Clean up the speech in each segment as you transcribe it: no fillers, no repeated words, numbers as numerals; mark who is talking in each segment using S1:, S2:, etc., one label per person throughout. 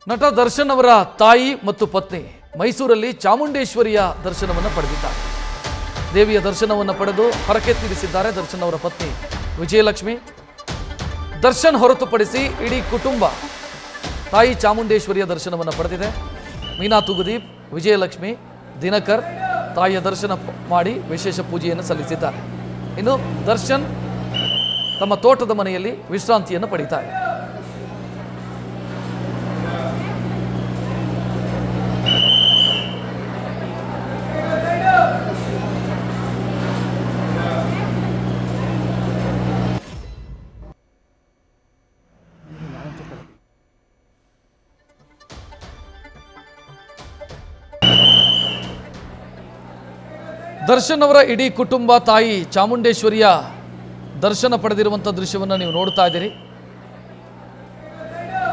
S1: ನಟ ದರ್ಶನ್ ಅವರ ತಾಯಿ ಮತ್ತು ಪತ್ನಿ ಮೈಸೂರಲ್ಲಿ ಚಾಮುಂಡೇಶ್ವರಿಯ ದರ್ಶನವನ್ನು ಪಡೆದಿದ್ದಾರೆ. ದೇವಿಯ ದರ್ಶನವನ್ನು ಪಡೆದು ಹರಕೆ ತೀರಿಸಿದ್ದಾರೆ ದರ್ಶನ್ ಅವರ ಪತ್ನಿ ವಿಜಯಲಕ್ಷ್ಮಿ. ದರ್ಶನ್ ಹೊರತುಪಡಿಸಿ ಇಡೀ ಕುಟುಂಬ ತಾಯಿ ಚಾಮುಂಡೇಶ್ವರಿಯ ದರ್ಶನವನ್ನು ಪಡೆದಿದೆ. ಮೀನಾ ತುಗುದೀಪ್, ವಿಜಯಲಕ್ಷ್ಮಿ, ದಿನಕರ್ ತಾಯಿಯ ದರ್ಶನ ಮಾಡಿ ವಿಶೇಷ ಪೂಜೆಯನ್ನು ಸಲ್ಲಿಸಿದ್ದಾರೆ. ಇನ್ನು ದರ್ಶನ್ ತಮ್ಮ ತೋಟದ ಮನೆಯಲ್ಲಿ ವಿಶ್ರಾಂತಿಯನ್ನು ಪಡೀತಾರೆ. ದರ್ಶನ್ ಅವರ ಇಡೀ ಕುಟುಂಬ ತಾಯಿ ಚಾಮುಂಡೇಶ್ವರಿಯ ದರ್ಶನ ಪಡೆದಿರುವಂಥ ದೃಶ್ಯವನ್ನು ನೀವು ನೋಡ್ತಾ ಇದ್ದೀರಿ.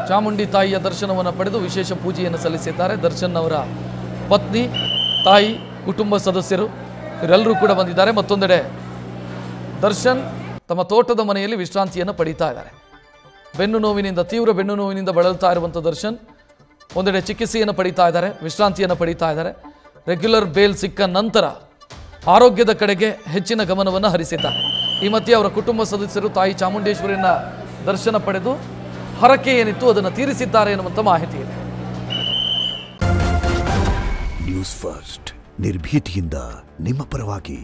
S1: ಚಾಮುಂಡಿ ತಾಯಿಯ ದರ್ಶನವನ್ನು ಪಡೆದು ವಿಶೇಷ ಪೂಜೆಯನ್ನು ಸಲ್ಲಿಸಿದ್ದಾರೆ. ದರ್ಶನ್ ಅವರ ಪತ್ನಿ, ತಾಯಿ, ಕುಟುಂಬ ಸದಸ್ಯರು ಇವರೆಲ್ಲರೂ ಕೂಡ ಬಂದಿದ್ದಾರೆ. ಮತ್ತೊಂದೆಡೆ ದರ್ಶನ್ ತಮ್ಮ ತೋಟದ ಮನೆಯಲ್ಲಿ ವಿಶ್ರಾಂತಿಯನ್ನು ಪಡೀತಾ ಇದ್ದಾರೆ. ತೀವ್ರ ಬೆನ್ನು ನೋವಿನಿಂದ ಬಳಲ್ತಾ ಇರುವಂಥ ದರ್ಶನ್ ಒಂದೆಡೆ ಚಿಕಿತ್ಸೆಯನ್ನು ಪಡೀತಾ ಇದ್ದಾರೆ, ವಿಶ್ರಾಂತಿಯನ್ನು ಪಡೀತಾ ಇದ್ದಾರೆ. ರೆಗ್ಯುಲರ್ ಬೇಲ್ ಸಿಕ್ಕ ನಂತರ ಆರೋಗ್ಯದ ಕಡೆಗೆ ಹೆಚ್ಚಿನ ಗಮನವನ್ನು ಹರಿಸಿದ್ದಾರೆ. ಈ ಮಧ್ಯೆ ಅವರ ಕುಟುಂಬ ಸದಸ್ಯರು ತಾಯಿ ಚಾಮುಂಡೇಶ್ವರಿಯನ್ನ ದರ್ಶನ ಪಡೆದು ಹರಕೆ ಏನಿತ್ತು ಅದನ್ನು ತೀರಿಸಿದ್ದಾರೆ ಎನ್ನುವಂಥ ಮಾಹಿತಿ ಇದೆ.
S2: ನ್ಯೂಸ್ ಫಸ್ಟ್ ನಿರ್ಭೀತಿಯಿಂದ ನಿಮ್ಮ ಪರವಾಗಿ.